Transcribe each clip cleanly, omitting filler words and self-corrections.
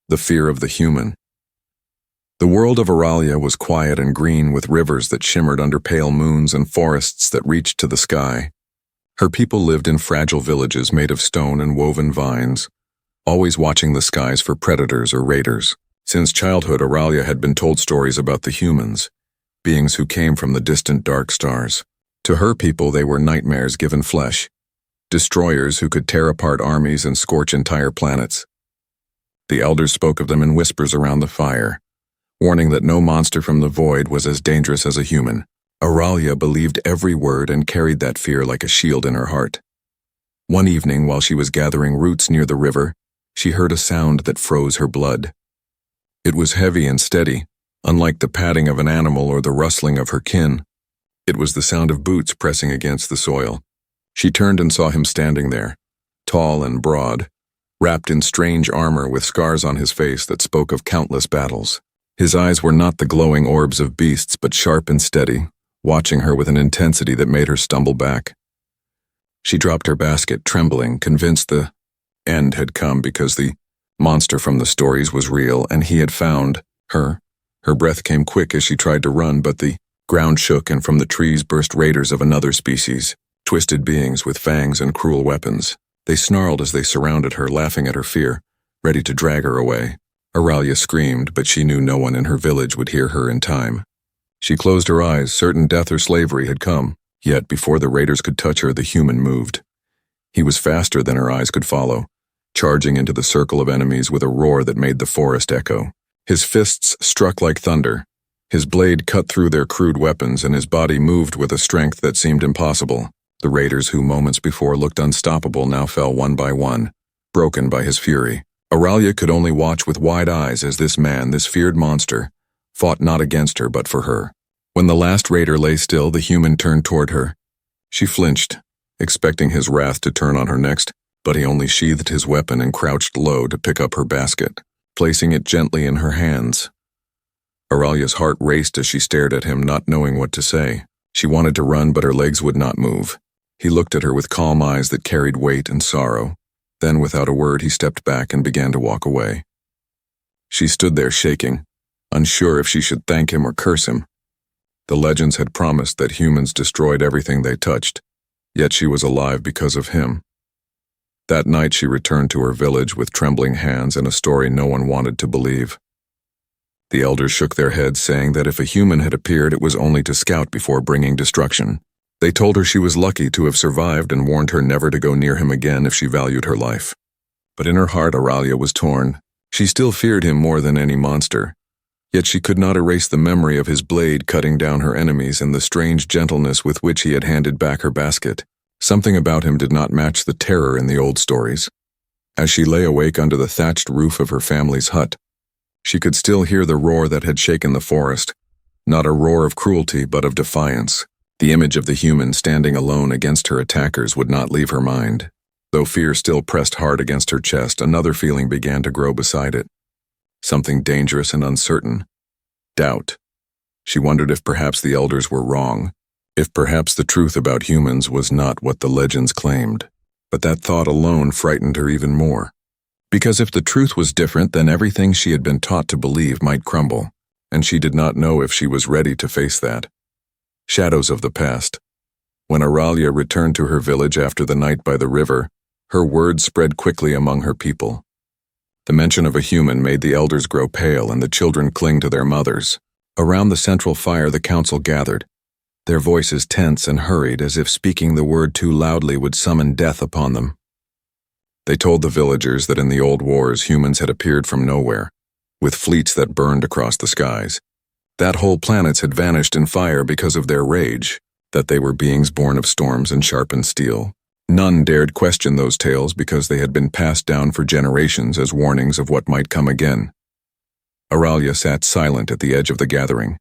The fear of the human. The world of Auralia was quiet and green, with rivers that shimmered under pale moons and forests that reached to the sky. Her people lived in fragile villages made of stone and woven vines, always watching the skies for predators or raiders. Since childhood, Auralia had been told stories about the humans, beings who came from the distant dark stars. To her people, they were nightmares given flesh, destroyers who could tear apart armies and scorch entire planets. The elders spoke of them in whispers around the fire, warning that no monster from the void was as dangerous as a human. Auralia believed every word and carried that fear like a shield in her heart. One evening, while she was gathering roots near the river, she heard a sound that froze her blood. It was heavy and steady, unlike the padding of an animal or the rustling of her kin. It was the sound of boots pressing against the soil. She turned and saw him standing there, tall and broad, wrapped in strange armor with scars on his face that spoke of countless battles. His eyes were not the glowing orbs of beasts, but sharp and steady, watching her with an intensity that made her stumble back. She dropped her basket, trembling, convinced the end had come because the monster from the stories was real and he had found her. Her breath came quick as she tried to run, but the ground shook and from the trees burst raiders of another species, twisted beings with fangs and cruel weapons. They snarled as they surrounded her, laughing at her fear, ready to drag her away. Auralia screamed, but she knew no one in her village would hear her in time. She closed her eyes, certain death or slavery had come, yet before the raiders could touch her, the human moved. He was faster than her eyes could follow, charging into the circle of enemies with a roar that made the forest echo. His fists struck like thunder. His blade cut through their crude weapons, and his body moved with a strength that seemed impossible. The raiders who moments before looked unstoppable now fell one by one, broken by his fury. Auralia could only watch with wide eyes as this man, this feared monster, fought not against her but for her. When the last raider lay still, the human turned toward her. She flinched, expecting his wrath to turn on her next, but he only sheathed his weapon and crouched low to pick up her basket, placing it gently in her hands. Auralia's heart raced as she stared at him, not knowing what to say. She wanted to run, but her legs would not move. He looked at her with calm eyes that carried weight and sorrow. Then, without a word, he stepped back and began to walk away. She stood there shaking, unsure if she should thank him or curse him. The legends had promised that humans destroyed everything they touched, yet she was alive because of him. That night she returned to her village with trembling hands and a story no one wanted to believe. The elders shook their heads, saying that if a human had appeared, it was only to scout before bringing destruction. They told her she was lucky to have survived and warned her never to go near him again if she valued her life. But in her heart, Auralia was torn. She still feared him more than any monster. Yet she could not erase the memory of his blade cutting down her enemies and the strange gentleness with which he had handed back her basket. Something about him did not match the terror in the old stories. As she lay awake under the thatched roof of her family's hut, she could still hear the roar that had shaken the forest, not a roar of cruelty but of defiance. The image of the human standing alone against her attackers would not leave her mind. Though fear still pressed hard against her chest, another feeling began to grow beside it. Something dangerous and uncertain. Doubt. She wondered if perhaps the elders were wrong, if perhaps the truth about humans was not what the legends claimed. But that thought alone frightened her even more. Because if the truth was different, then everything she had been taught to believe might crumble, and she did not know if she was ready to face that. Shadows of the past. When Auralia returned to her village after the night by the river, her words spread quickly among her people. The mention of a human made the elders grow pale and the children cling to their mothers. Around the central fire the council gathered, their voices tense and hurried as if speaking the word too loudly would summon death upon them. They told the villagers that in the old wars humans had appeared from nowhere, with fleets that burned across the skies. That whole planets had vanished in fire because of their rage, that they were beings born of storms and sharpened steel. None dared question those tales because they had been passed down for generations as warnings of what might come again. Auralia sat silent at the edge of the gathering,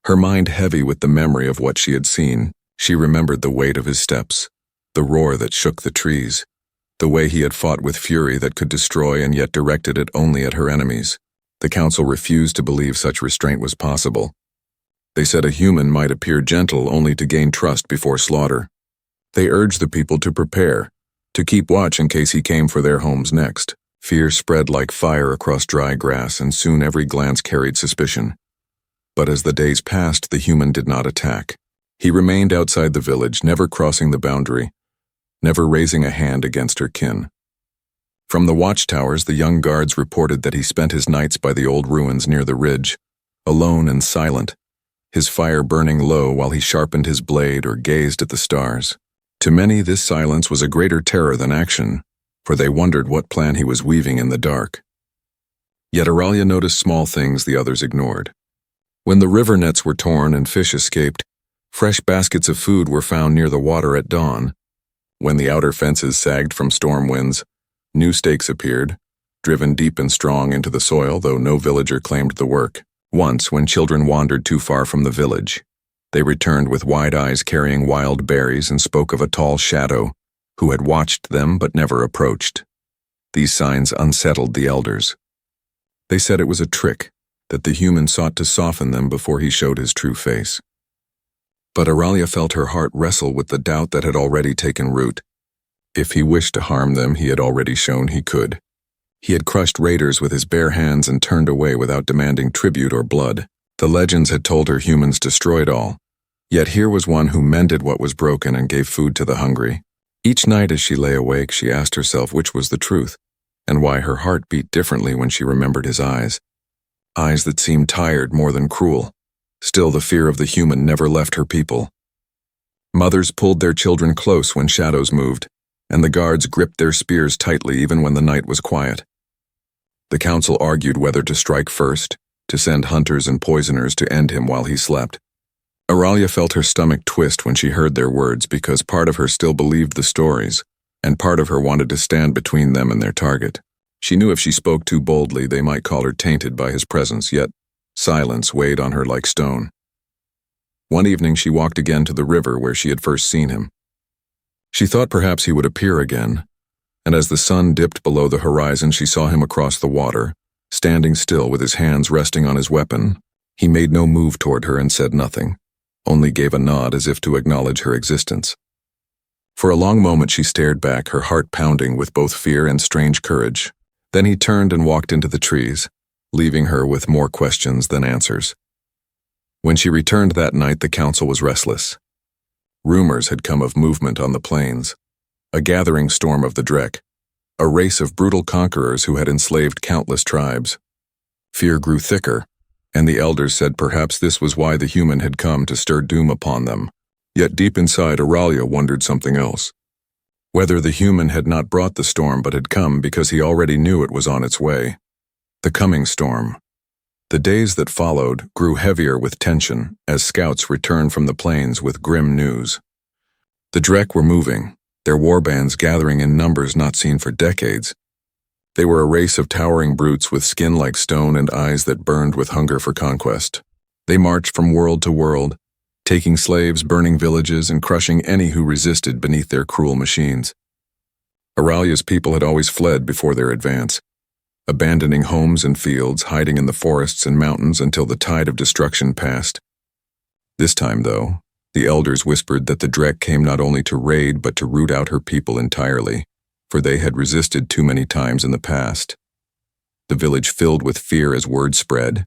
her mind heavy with the memory of what she had seen. She remembered the weight of his steps, the roar that shook the trees, the way he had fought with fury that could destroy and yet directed it only at her enemies. The council refused to believe such restraint was possible. They said a human might appear gentle only to gain trust before slaughter. They urged the people to prepare, to keep watch in case he came for their homes next. Fear spread like fire across dry grass, and soon every glance carried suspicion. But as the days passed, the human did not attack. He remained outside the village, never crossing the boundary, never raising a hand against her kin. From the watchtowers, the young guards reported that he spent his nights by the old ruins near the ridge, alone and silent, his fire burning low while he sharpened his blade or gazed at the stars. To many, this silence was a greater terror than action, for they wondered what plan he was weaving in the dark. Yet Auralia noticed small things the others ignored. When the river nets were torn and fish escaped, fresh baskets of food were found near the water at dawn. When the outer fences sagged from storm winds, new stakes appeared, driven deep and strong into the soil, though no villager claimed the work. Once, when children wandered too far from the village, they returned with wide eyes carrying wild berries and spoke of a tall shadow who had watched them but never approached. These signs unsettled the elders. They said it was a trick, that the human sought to soften them before he showed his true face. But Auralia felt her heart wrestle with the doubt that had already taken root. If he wished to harm them, he had already shown he could. He had crushed raiders with his bare hands and turned away without demanding tribute or blood. The legends had told her humans destroyed all. Yet here was one who mended what was broken and gave food to the hungry. Each night as she lay awake, she asked herself which was the truth, and why her heart beat differently when she remembered his eyes. Eyes that seemed tired more than cruel. Still, the fear of the human never left her people. Mothers pulled their children close when shadows moved, and the guards gripped their spears tightly even when the night was quiet. The council argued whether to strike first, to send hunters and poisoners to end him while he slept. Auralia felt her stomach twist when she heard their words, because part of her still believed the stories, and part of her wanted to stand between them and their target. She knew if she spoke too boldly, they might call her tainted by his presence, yet silence weighed on her like stone. One evening she walked again to the river where she had first seen him. She thought perhaps he would appear again, and as the sun dipped below the horizon, she saw him across the water, standing still with his hands resting on his weapon. He made no move toward her and said nothing, only gave a nod as if to acknowledge her existence. For a long moment she stared back, her heart pounding with both fear and strange courage. Then he turned and walked into the trees, leaving her with more questions than answers. When she returned that night, the council was restless. Rumors had come of movement on the plains, a gathering storm of the Drek, a race of brutal conquerors who had enslaved countless tribes. Fear grew thicker, and the elders said perhaps this was why the human had come to stir doom upon them. Yet deep inside, Auralia wondered something else. Whether the human had not brought the storm but had come because he already knew it was on its way. The coming storm. The days that followed grew heavier with tension as scouts returned from the plains with grim news. The Drek were moving, their warbands gathering in numbers not seen for decades. They were a race of towering brutes with skin like stone and eyes that burned with hunger for conquest. They marched from world to world, taking slaves, burning villages, and crushing any who resisted beneath their cruel machines. Auralia's people had always fled before their advance, abandoning homes and fields, hiding in the forests and mountains until the tide of destruction passed. This time, though, the elders whispered that the Drek came not only to raid but to root out her people entirely, for they had resisted too many times in the past. The village filled with fear as word spread.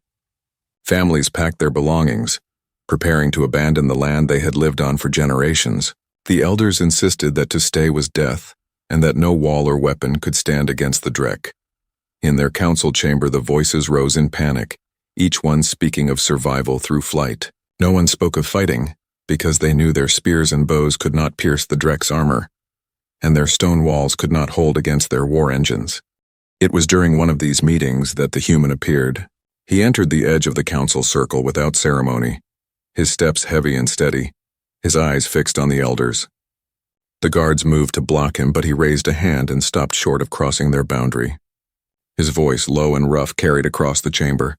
Families packed their belongings, preparing to abandon the land they had lived on for generations. The elders insisted that to stay was death, and that no wall or weapon could stand against the Drek. In their council chamber, the voices rose in panic, each one speaking of survival through flight. No one spoke of fighting, because they knew their spears and bows could not pierce the Drek's armor, and their stone walls could not hold against their war engines. It was during one of these meetings that the human appeared. He entered the edge of the council circle without ceremony, his steps heavy and steady, his eyes fixed on the elders. The guards moved to block him, but he raised a hand and stopped short of crossing their boundary. His voice, low and rough, carried across the chamber.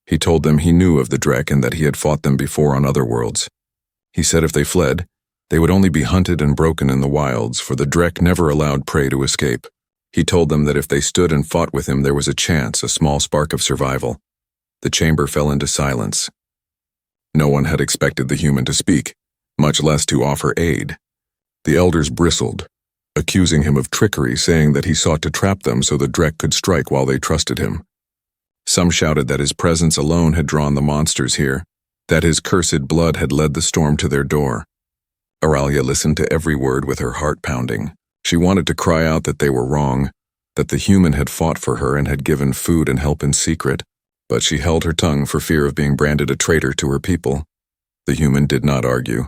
He told them he knew of the Drek and that he had fought them before on other worlds. He said if they fled, they would only be hunted and broken in the wilds, for the Drek never allowed prey to escape. He told them that if they stood and fought with him, there was a chance, a small spark of survival. The chamber fell into silence. No one had expected the human to speak, much less to offer aid. The elders bristled, accusing him of trickery, saying that he sought to trap them so the Drek could strike while they trusted him. Some shouted that his presence alone had drawn the monsters here, that his cursed blood had led the storm to their door. Aralia listened to every word with her heart pounding. She wanted to cry out that they were wrong, that the human had fought for her and had given food and help in secret, but she held her tongue for fear of being branded a traitor to her people. The human did not argue.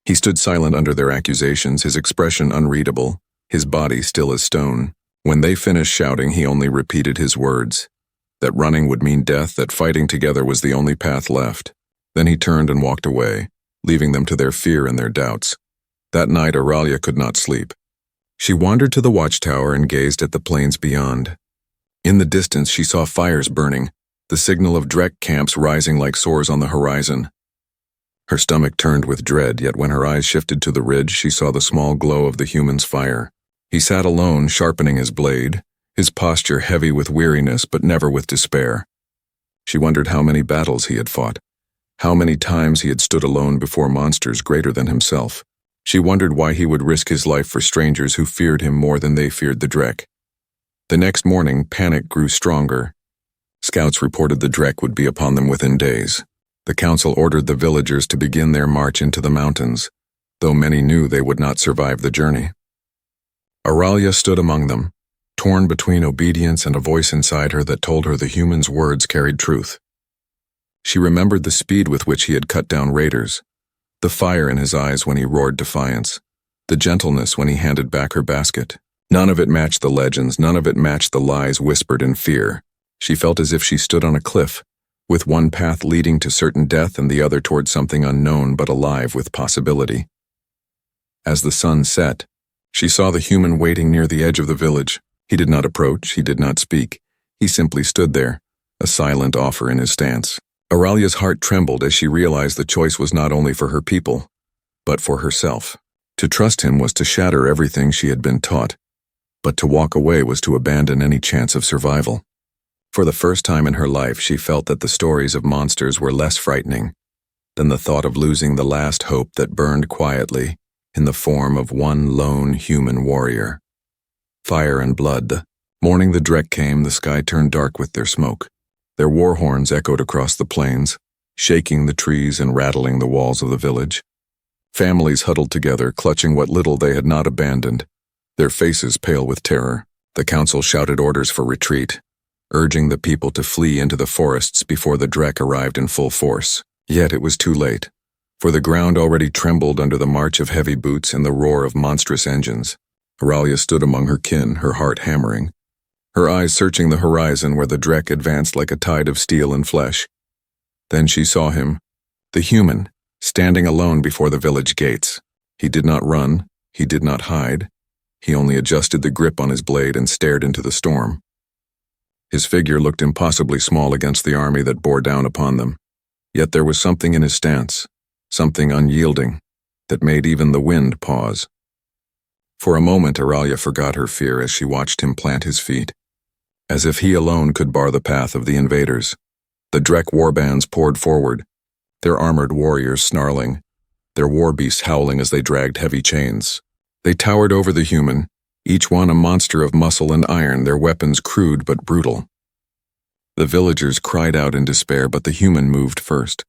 He stood silent under their accusations, his expression unreadable, his body still as stone. When they finished shouting, he only repeated his words, that running would mean death, that fighting together was the only path left. Then he turned and walked away, leaving them to their fear and their doubts. That night, Aralia could not sleep. She wandered to the watchtower and gazed at the plains beyond. In the distance, she saw fires burning, the signal of Drek camps rising like sores on the horizon. Her stomach turned with dread, yet when her eyes shifted to the ridge, she saw the small glow of the human's fire. He sat alone, sharpening his blade, his posture heavy with weariness but never with despair. She wondered how many battles he had fought, how many times he had stood alone before monsters greater than himself. She wondered why he would risk his life for strangers who feared him more than they feared the Drek. The next morning, panic grew stronger. Scouts reported the Drek would be upon them within days. The council ordered the villagers to begin their march into the mountains, though many knew they would not survive the journey. Aralia stood among them, torn between obedience and a voice inside her that told her the human's words carried truth. She remembered the speed with which he had cut down raiders, the fire in his eyes when he roared defiance, the gentleness when he handed back her basket. None of it matched the legends, none of it matched the lies whispered in fear. She felt as if she stood on a cliff, with one path leading to certain death and the other toward something unknown but alive with possibility. As the sun set, she saw the human waiting near the edge of the village. He did not approach, he did not speak. He simply stood there, a silent offer in his stance. Aralia's heart trembled as she realized the choice was not only for her people, but for herself. To trust him was to shatter everything she had been taught, but to walk away was to abandon any chance of survival. For the first time in her life, she felt that the stories of monsters were less frightening than the thought of losing the last hope that burned quietly in the form of one lone human warrior. Fire and blood. The morning the Drek came, the sky turned dark with their smoke. Their war horns echoed across the plains, shaking the trees and rattling the walls of the village. Families huddled together, clutching what little they had not abandoned, their faces pale with terror. The council shouted orders for retreat, urging the people to flee into the forests before the Drek arrived in full force. Yet it was too late, for the ground already trembled under the march of heavy boots and the roar of monstrous engines. Aralia stood among her kin, her heart hammering, her eyes searching the horizon where the Drek advanced like a tide of steel and flesh. Then she saw him, the human, standing alone before the village gates. He did not run, he did not hide. He only adjusted the grip on his blade and stared into the storm. His figure looked impossibly small against the army that bore down upon them. Yet there was something in his stance, something unyielding, that made even the wind pause. For a moment, Aralia forgot her fear as she watched him plant his feet, as if he alone could bar the path of the invaders. The Drek warbands poured forward, their armored warriors snarling, their war beasts howling as they dragged heavy chains. They towered over the human, each one a monster of muscle and iron, their weapons crude but brutal. The villagers cried out in despair, but the human moved first.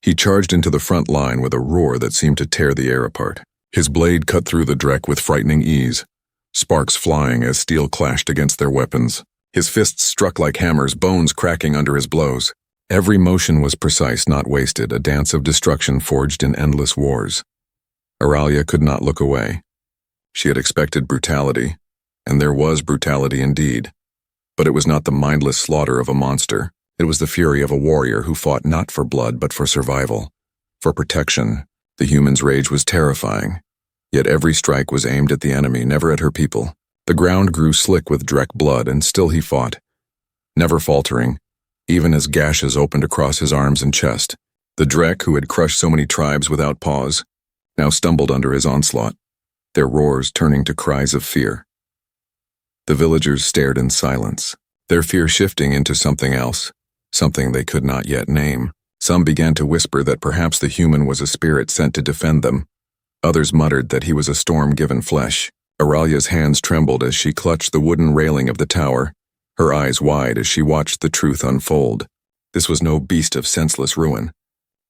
He charged into the front line with a roar that seemed to tear the air apart. His blade cut through the Drek with frightening ease, sparks flying as steel clashed against their weapons. His fists struck like hammers, bones cracking under his blows. Every motion was precise, not wasted, a dance of destruction forged in endless wars. Aralia could not look away. She had expected brutality, and there was brutality indeed. But it was not the mindless slaughter of a monster. It was the fury of a warrior who fought not for blood but for survival, for protection. The human's rage was terrifying, yet every strike was aimed at the enemy, never at her people. The ground grew slick with Drek blood, and still he fought, never faltering, even as gashes opened across his arms and chest. The Drek, who had crushed so many tribes without pause, now stumbled under his onslaught, their roars turning to cries of fear. The villagers stared in silence, their fear shifting into something else, something they could not yet name. Some began to whisper that perhaps the human was a spirit sent to defend them. Others muttered that he was a storm given flesh. Auralia's hands trembled as she clutched the wooden railing of the tower, her eyes wide as she watched the truth unfold. This was no beast of senseless ruin.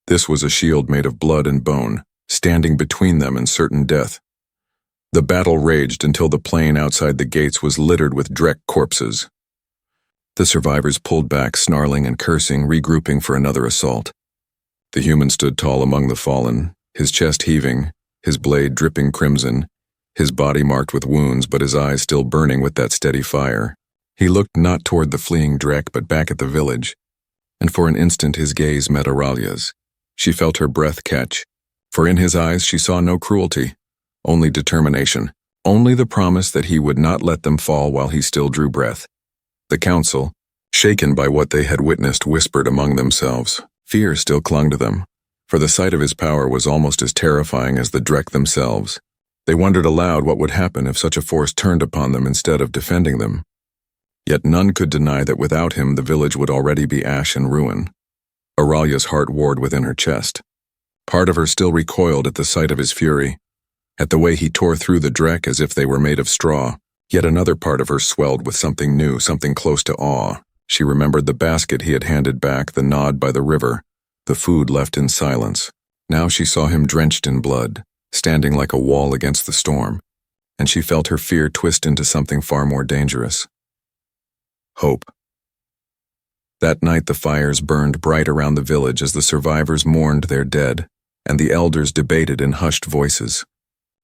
This was a shield made of blood and bone, standing between them and certain death. The battle raged until the plain outside the gates was littered with Drek corpses. The survivors pulled back, snarling and cursing, regrouping for another assault. The human stood tall among the fallen, his chest heaving, his blade dripping crimson, his body marked with wounds but his eyes still burning with that steady fire. He looked not toward the fleeing Drek but back at the village, and for an instant his gaze met Auralia's. She felt her breath catch, for in his eyes she saw no cruelty, only determination, only the promise that he would not let them fall while he still drew breath. The council, shaken by what they had witnessed, whispered among themselves. Fear still clung to them, for the sight of his power was almost as terrifying as the Drek themselves. They wondered aloud what would happen if such a force turned upon them instead of defending them. Yet none could deny that without him the village would already be ash and ruin. Auralia's heart warred within her chest. Part of her still recoiled at the sight of his fury, at the way he tore through the Drek as if they were made of straw. Yet another part of her swelled with something new, something close to awe. She remembered the basket he had handed back, the nod by the river, the food left in silence. Now she saw him drenched in blood, standing like a wall against the storm, and she felt her fear twist into something far more dangerous. Hope. That night the fires burned bright around the village as the survivors mourned their dead, and the elders debated in hushed voices.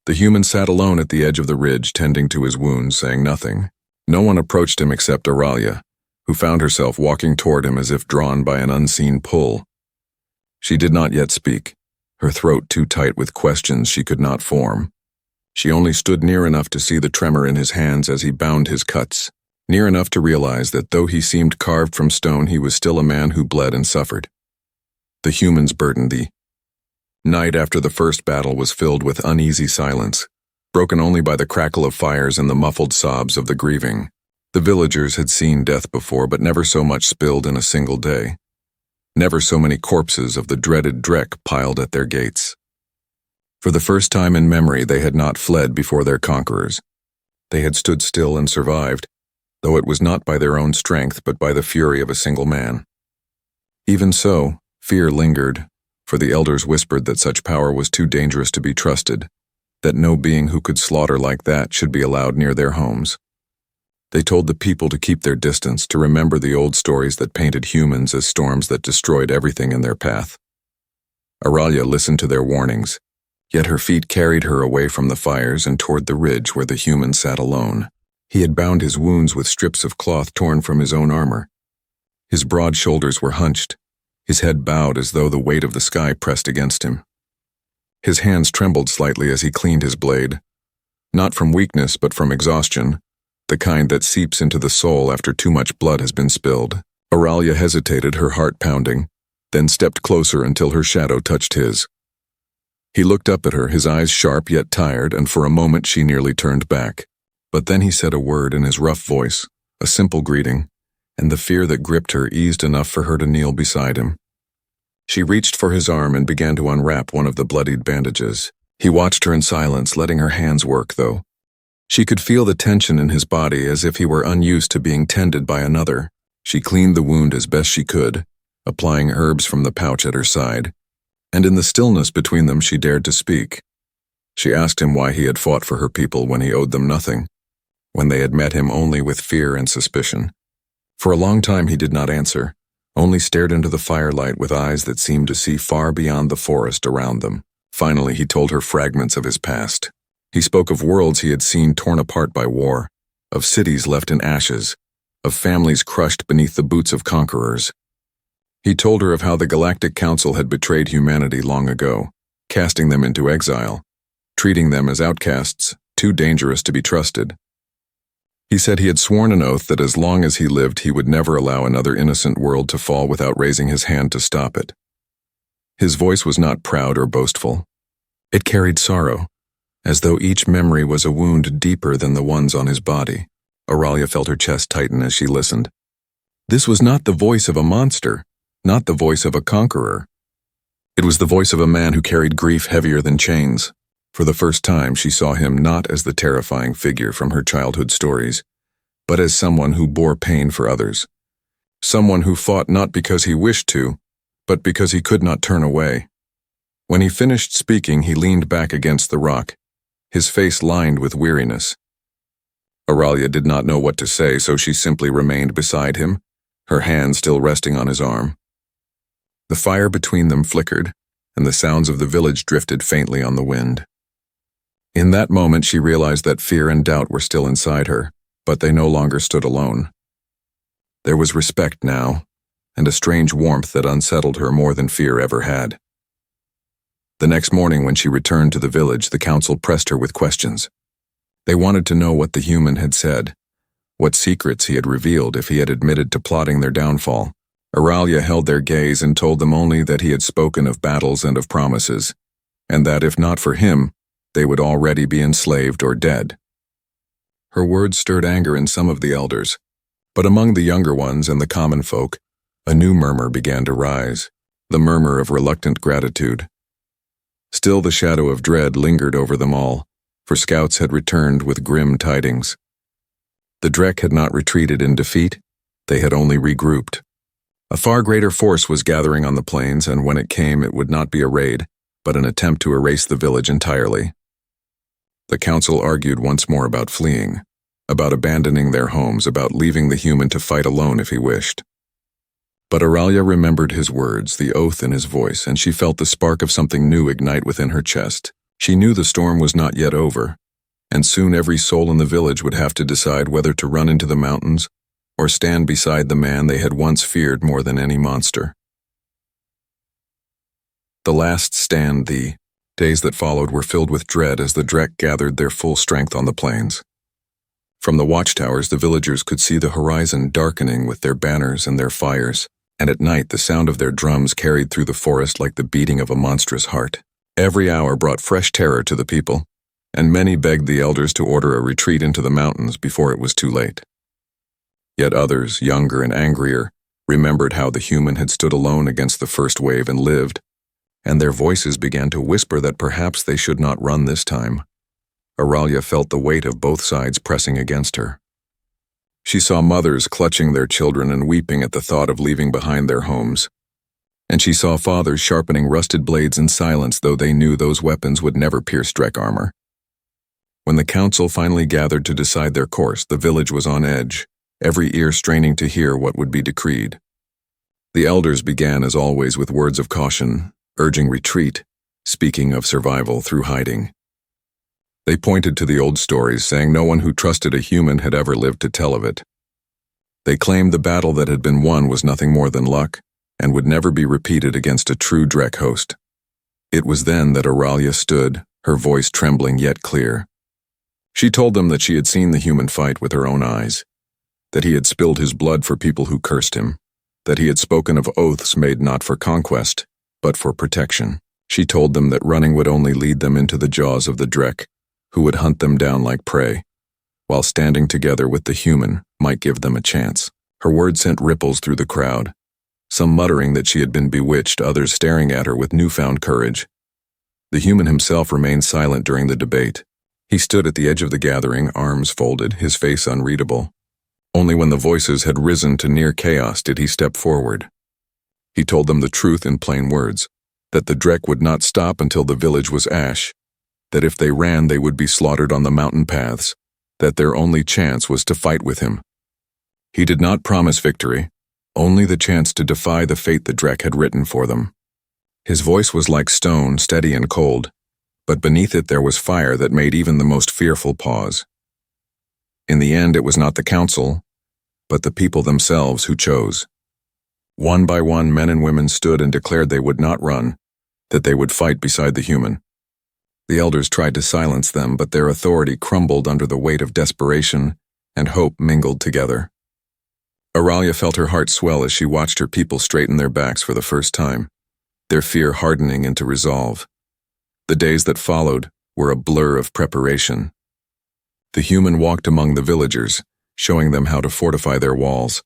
The human sat alone at the edge of the ridge, tending to his wounds, saying nothing. No one approached him except Auralia, who found herself walking toward him as if drawn by an unseen pull. She did not yet speak, her throat too tight with questions she could not form. She only stood near enough to see the tremor in his hands as he bound his cuts, near enough to realize that though he seemed carved from stone, he was still a man who bled and suffered. The humans burdened the night after the first battle was filled with uneasy silence, broken only by the crackle of fires and the muffled sobs of the grieving. The villagers had seen death before, but never so much spilled in a single day. Never so many corpses of the dreaded Drek piled at their gates. For the first time in memory, they had not fled before their conquerors. They had stood still and survived, though it was not by their own strength but by the fury of a single man. Even so, fear lingered, for the elders whispered that such power was too dangerous to be trusted, that no being who could slaughter like that should be allowed near their homes. They told the people to keep their distance, to remember the old stories that painted humans as storms that destroyed everything in their path. Auralia listened to their warnings, yet her feet carried her away from the fires and toward the ridge where the human sat alone. He had bound his wounds with strips of cloth torn from his own armor. His broad shoulders were hunched, his head bowed as though the weight of the sky pressed against him. His hands trembled slightly as he cleaned his blade, not from weakness but from exhaustion, the kind that seeps into the soul after too much blood has been spilled. Auralia hesitated, her heart pounding, then stepped closer until her shadow touched his. He looked up at her, his eyes sharp yet tired, and for a moment she nearly turned back. But then he said a word in his rough voice, a simple greeting, and the fear that gripped her eased enough for her to kneel beside him. She reached for his arm and began to unwrap one of the bloodied bandages. He watched her in silence, letting her hands work, though. She could feel the tension in his body as if he were unused to being tended by another. She cleaned the wound as best she could, applying herbs from the pouch at her side, and in the stillness between them she dared to speak. She asked him why he had fought for her people when he owed them nothing, when they had met him only with fear and suspicion. For a long time he did not answer, only stared into the firelight with eyes that seemed to see far beyond the forest around them. Finally he told her fragments of his past. He spoke of worlds he had seen torn apart by war, of cities left in ashes, of families crushed beneath the boots of conquerors. He told her of how the Galactic Council had betrayed humanity long ago, casting them into exile, treating them as outcasts, too dangerous to be trusted. He said he had sworn an oath that as long as he lived he would never allow another innocent world to fall without raising his hand to stop it. His voice was not proud or boastful. It carried sorrow, as though each memory was a wound deeper than the ones on his body. Auralia felt her chest tighten as she listened. This was not the voice of a monster, not the voice of a conqueror. It was the voice of a man who carried grief heavier than chains. For the first time, she saw him not as the terrifying figure from her childhood stories, but as someone who bore pain for others. Someone who fought not because he wished to, but because he could not turn away. When he finished speaking, he leaned back against the rock, his face lined with weariness. Auralia did not know what to say, so she simply remained beside him, her hand still resting on his arm. The fire between them flickered, and the sounds of the village drifted faintly on the wind. In that moment, she realized that fear and doubt were still inside her, but they no longer stood alone. There was respect now, and a strange warmth that unsettled her more than fear ever had. The next morning, when she returned to the village, the council pressed her with questions. They wanted to know what the human had said, what secrets he had revealed if he had admitted to plotting their downfall. Auralia held their gaze and told them only that he had spoken of battles and of promises, and that if not for him, they would already be enslaved or dead. Her words stirred anger in some of the elders, but among the younger ones and the common folk, a new murmur began to rise, the murmur of reluctant gratitude. Still, the shadow of dread lingered over them all, for scouts had returned with grim tidings. The Drek had not retreated in defeat, they had only regrouped. A far greater force was gathering on the plains, and when it came, it would not be a raid, but an attempt to erase the village entirely. The council argued once more about fleeing, about abandoning their homes, about leaving the human to fight alone if he wished. But Auralia remembered his words, the oath in his voice, and she felt the spark of something new ignite within her chest. She knew the storm was not yet over, and soon every soul in the village would have to decide whether to run into the mountains or stand beside the man they had once feared more than any monster. The last stand, the days that followed, were filled with dread as the Drek gathered their full strength on the plains. From the watchtowers, the villagers could see the horizon darkening with their banners and their fires, and at night the sound of their drums carried through the forest like the beating of a monstrous heart. Every hour brought fresh terror to the people, and many begged the elders to order a retreat into the mountains before it was too late. Yet others, younger and angrier, remembered how the human had stood alone against the first wave and lived, and their voices began to whisper that perhaps they should not run this time. Auralia felt the weight of both sides pressing against her. She saw mothers clutching their children and weeping at the thought of leaving behind their homes. And she saw fathers sharpening rusted blades in silence, though they knew those weapons would never pierce Drek armor. When the council finally gathered to decide their course, the village was on edge, every ear straining to hear what would be decreed. The elders began, as always, with words of caution, urging retreat, speaking of survival through hiding. They pointed to the old stories, saying no one who trusted a human had ever lived to tell of it. They claimed the battle that had been won was nothing more than luck, and would never be repeated against a true Drek host. It was then that Auralia stood, her voice trembling yet clear. She told them that she had seen the human fight with her own eyes, that he had spilled his blood for people who cursed him, that he had spoken of oaths made not for conquest, but for protection. She told them that running would only lead them into the jaws of the Drek, who would hunt them down like prey, while standing together with the human might give them a chance. Her words sent ripples through the crowd, some muttering that she had been bewitched, others staring at her with newfound courage. The human himself remained silent during the debate. He stood at the edge of the gathering, arms folded, his face unreadable. Only when the voices had risen to near chaos did he step forward. He told them the truth in plain words, that the Drek would not stop until the village was ash, that if they ran they would be slaughtered on the mountain paths, that their only chance was to fight with him. He did not promise victory, only the chance to defy the fate the Drek had written for them. His voice was like stone, steady and cold, but beneath it there was fire that made even the most fearful pause. In the end, it was not the council, but the people themselves who chose. One by one, men and women stood and declared they would not run, that they would fight beside the human. The elders tried to silence them, but their authority crumbled under the weight of desperation and hope mingled together. Auralia felt her heart swell as she watched her people straighten their backs for the first time, their fear hardening into resolve. The days that followed were a blur of preparation. The human walked among the villagers, showing them how to fortify their walls,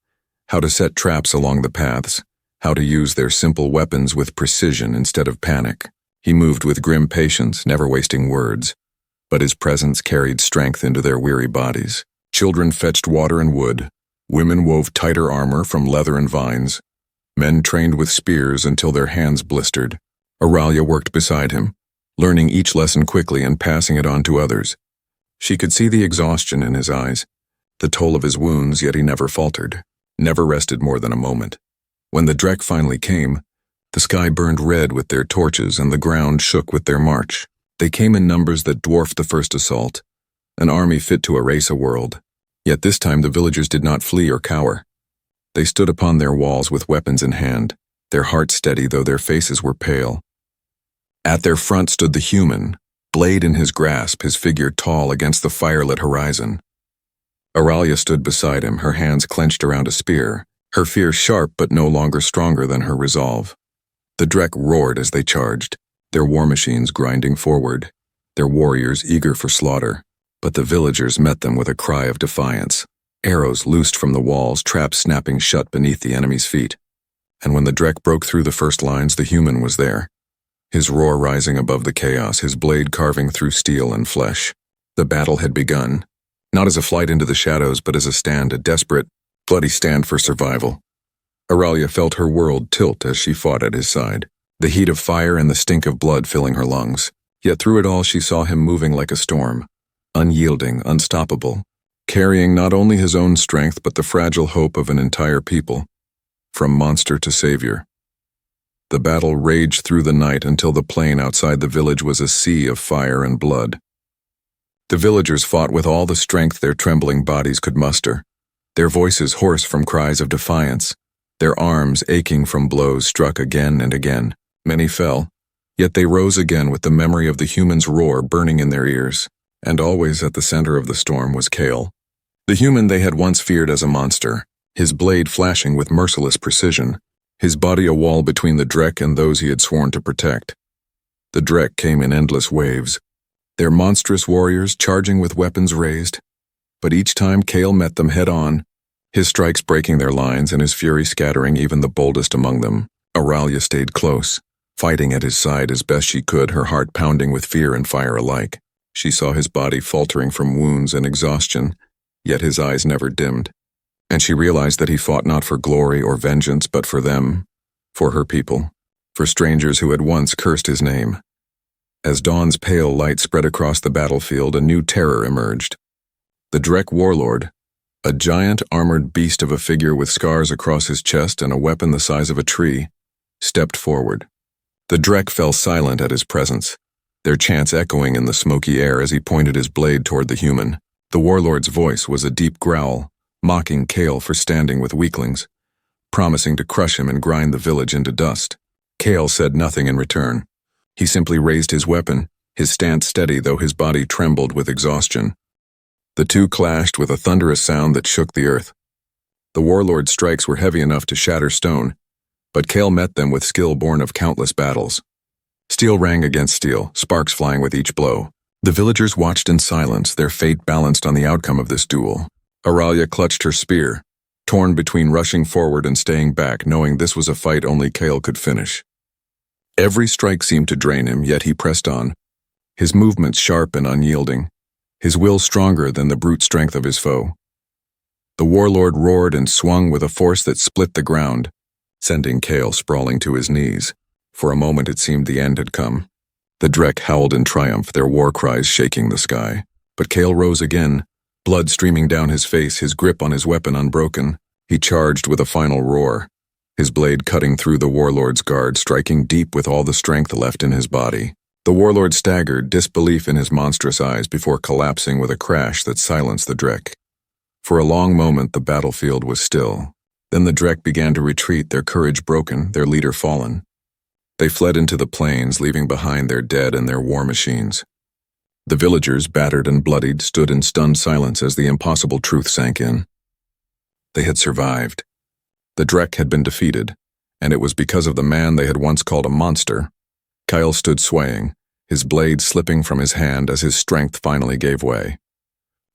how to set traps along the paths, how to use their simple weapons with precision instead of panic. He moved with grim patience, never wasting words, but his presence carried strength into their weary bodies. Children fetched water and wood. Women wove tighter armor from leather and vines. Men trained with spears until their hands blistered. Auralia worked beside him, learning each lesson quickly and passing it on to others. She could see the exhaustion in his eyes, the toll of his wounds, yet he never faltered, never rested more than a moment. When the Drek finally came, the sky burned red with their torches and the ground shook with their march. They came in numbers that dwarfed the first assault, an army fit to erase a world. Yet this time the villagers did not flee or cower. They stood upon their walls with weapons in hand, their hearts steady though their faces were pale. At their front stood the human, blade in his grasp, his figure tall against the firelit horizon. Auralia stood beside him, her hands clenched around a spear, her fear sharp but no longer stronger than her resolve. The Drek roared as they charged, their war machines grinding forward, their warriors eager for slaughter. But the villagers met them with a cry of defiance, arrows loosed from the walls, traps snapping shut beneath the enemy's feet. And when the Drek broke through the first lines, the human was there, his roar rising above the chaos, his blade carving through steel and flesh. The battle had begun, not as a flight into the shadows, but as a stand, a desperate, bloody stand for survival. Auralia felt her world tilt as she fought at his side, the heat of fire and the stink of blood filling her lungs. Yet through it all she saw him moving like a storm, unyielding, unstoppable, carrying not only his own strength but the fragile hope of an entire people, from monster to savior. The battle raged through the night until the plain outside the village was a sea of fire and blood. The villagers fought with all the strength their trembling bodies could muster, their voices hoarse from cries of defiance, their arms aching from blows struck again and again. Many fell, yet they rose again with the memory of the human's roar burning in their ears. And always at the center of the storm was Kale, the human they had once feared as a monster, his blade flashing with merciless precision, his body a wall between the Drek and those he had sworn to protect. The Drek came in endless waves, their monstrous warriors charging with weapons raised, but each time Kale met them head-on, his strikes breaking their lines and his fury scattering even the boldest among them. Auralia stayed close, fighting at his side as best she could, her heart pounding with fear and fire alike. She saw his body faltering from wounds and exhaustion, yet his eyes never dimmed, and she realized that he fought not for glory or vengeance but for them, for her people, for strangers who had once cursed his name. As dawn's pale light spread across the battlefield, a new terror emerged. The Drek warlord, a giant armored beast of a figure with scars across his chest and a weapon the size of a tree, stepped forward. The Drek fell silent at his presence, their chants echoing in the smoky air as he pointed his blade toward the human. The warlord's voice was a deep growl, mocking Kale for standing with weaklings, promising to crush him and grind the village into dust. Kale said nothing in return. He simply raised his weapon, his stance steady though his body trembled with exhaustion. The two clashed with a thunderous sound that shook the earth. The warlord's strikes were heavy enough to shatter stone, but Kale met them with skill born of countless battles. Steel rang against steel, sparks flying with each blow. The villagers watched in silence, their fate balanced on the outcome of this duel. Auralia clutched her spear, torn between rushing forward and staying back, knowing this was a fight only Kale could finish. Every strike seemed to drain him, yet he pressed on, his movements sharp and unyielding, his will stronger than the brute strength of his foe. The warlord roared and swung with a force that split the ground, sending Kale sprawling to his knees. For a moment it seemed the end had come. The Drek howled in triumph, their war cries shaking the sky. But Kale rose again, blood streaming down his face, his grip on his weapon unbroken. He charged with a final roar, his blade cutting through the warlord's guard, striking deep with all the strength left in his body. The warlord staggered, disbelief in his monstrous eyes, before collapsing with a crash that silenced the Drek. For a long moment the battlefield was still. Then the Drek began to retreat, their courage broken, their leader fallen. They fled into the plains, leaving behind their dead and their war machines. The villagers, battered and bloodied, stood in stunned silence as the impossible truth sank in. They had survived. The Drek had been defeated, and it was because of the man they had once called a monster. Kyle stood swaying, his blade slipping from his hand as his strength finally gave way.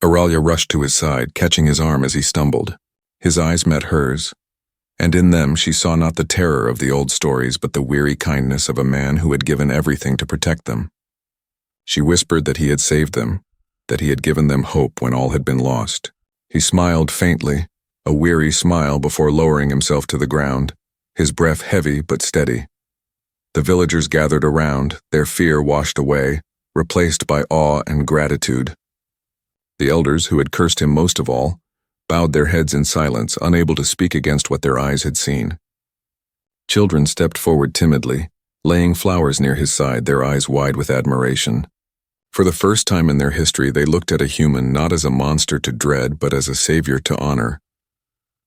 Auralia rushed to his side, catching his arm as he stumbled. His eyes met hers, and in them she saw not the terror of the old stories but the weary kindness of a man who had given everything to protect them. She whispered that he had saved them, that he had given them hope when all had been lost. He smiled faintly, a weary smile before lowering himself to the ground, his breath heavy but steady. The villagers gathered around, their fear washed away, replaced by awe and gratitude. The elders, who had cursed him most of all, bowed their heads in silence, unable to speak against what their eyes had seen. Children stepped forward timidly, laying flowers near his side, their eyes wide with admiration. For the first time in their history, they looked at a human not as a monster to dread, but as a savior to honor.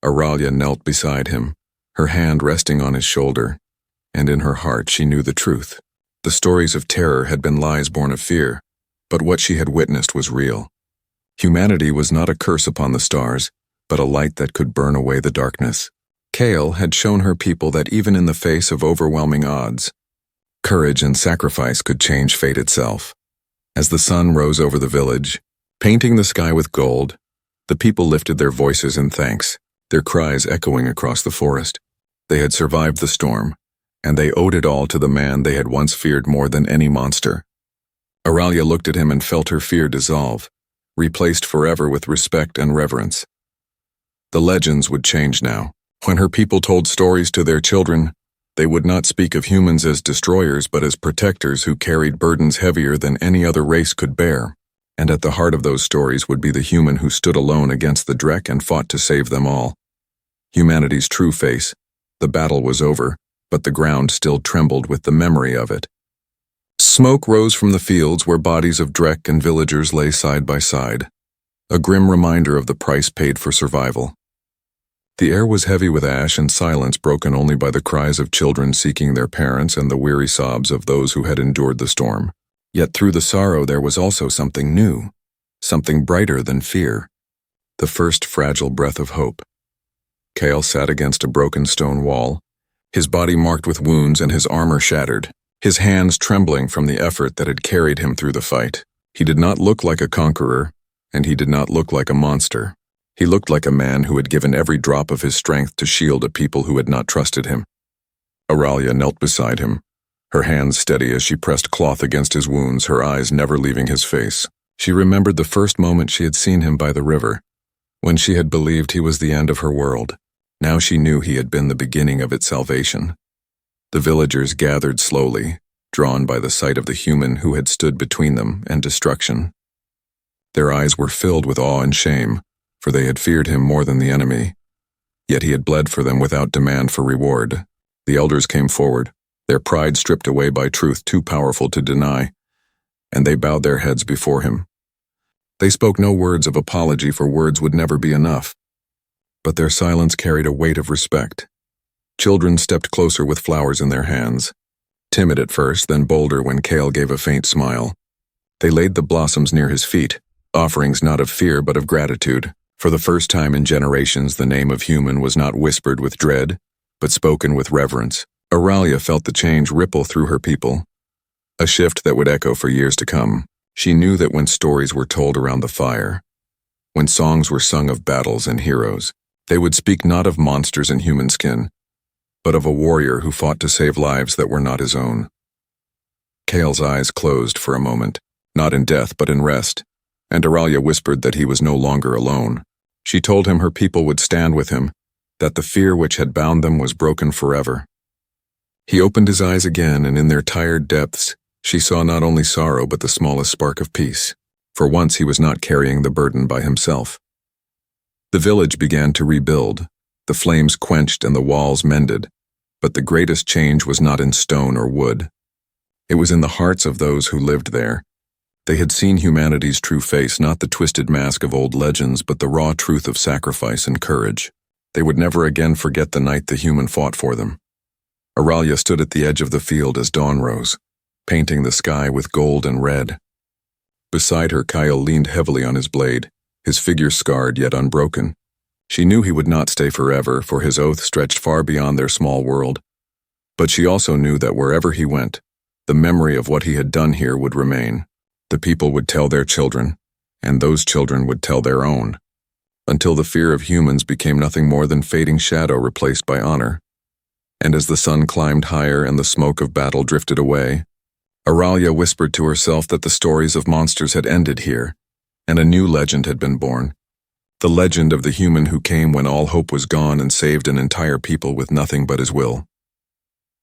Auralia knelt beside him, her hand resting on his shoulder, and in her heart she knew the truth. The stories of terror had been lies born of fear, but what she had witnessed was real. Humanity was not a curse upon the stars, but a light that could burn away the darkness. Kale had shown her people that even in the face of overwhelming odds, courage and sacrifice could change fate itself. As the sun rose over the village, painting the sky with gold, the people lifted their voices in thanks, their cries echoing across the forest. They had survived the storm, and they owed it all to the man they had once feared more than any monster. Auralia looked at him and felt her fear dissolve, replaced forever with respect and reverence. The legends would change now. When her people told stories to their children, they would not speak of humans as destroyers but as protectors who carried burdens heavier than any other race could bear. And at the heart of those stories would be the human who stood alone against the Drek and fought to save them all. Humanity's true face. The battle was over, but the ground still trembled with the memory of it. Smoke rose from the fields where bodies of Drek and villagers lay side by side, a grim reminder of the price paid for survival. The air was heavy with ash and silence broken only by the cries of children seeking their parents and the weary sobs of those who had endured the storm. Yet through the sorrow there was also something new, something brighter than fear, the first fragile breath of hope. Kale sat against a broken stone wall, his body marked with wounds and his armor shattered, his hands trembling from the effort that had carried him through the fight. He did not look like a conqueror, and he did not look like a monster. He looked like a man who had given every drop of his strength to shield a people who had not trusted him. Auralia knelt beside him, her hands steady as she pressed cloth against his wounds, her eyes never leaving his face. She remembered the first moment she had seen him by the river, when she had believed he was the end of her world. Now she knew he had been the beginning of its salvation. The villagers gathered slowly, drawn by the sight of the human who had stood between them and destruction. Their eyes were filled with awe and shame, for they had feared him more than the enemy. Yet he had bled for them without demand for reward. The elders came forward, their pride stripped away by truth too powerful to deny, and they bowed their heads before him. They spoke no words of apology, for words would never be enough, but their silence carried a weight of respect. Children stepped closer with flowers in their hands, timid at first, then bolder when Kale gave a faint smile. They laid the blossoms near his feet, offerings not of fear but of gratitude. For the first time in generations, the name of human was not whispered with dread, but spoken with reverence. Auralia felt the change ripple through her people, a shift that would echo for years to come. She knew that when stories were told around the fire, when songs were sung of battles and heroes, they would speak not of monsters in human skin, but of a warrior who fought to save lives that were not his own. Kale's eyes closed for a moment, not in death but in rest, and Auralia whispered that he was no longer alone. She told him her people would stand with him, that the fear which had bound them was broken forever. He opened his eyes again, and in their tired depths, she saw not only sorrow but the smallest spark of peace. For once he was not carrying the burden by himself. The village began to rebuild, the flames quenched and the walls mended, but the greatest change was not in stone or wood. It was in the hearts of those who lived there. They had seen humanity's true face, not the twisted mask of old legends, but the raw truth of sacrifice and courage. They would never again forget the night the human fought for them. Auralia stood at the edge of the field as dawn rose, painting the sky with gold and red. Beside her, Kyle leaned heavily on his blade, his figure scarred yet unbroken. She knew he would not stay forever, for his oath stretched far beyond their small world. But she also knew that wherever he went, the memory of what he had done here would remain. The people would tell their children, and those children would tell their own. until the fear of humans became nothing more than fading shadow replaced by honor. And as the sun climbed higher and the smoke of battle drifted away, Auralia whispered to herself that the stories of monsters had ended here, and a new legend had been born. The legend of the human who came when all hope was gone and saved an entire people with nothing but his will.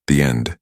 The end.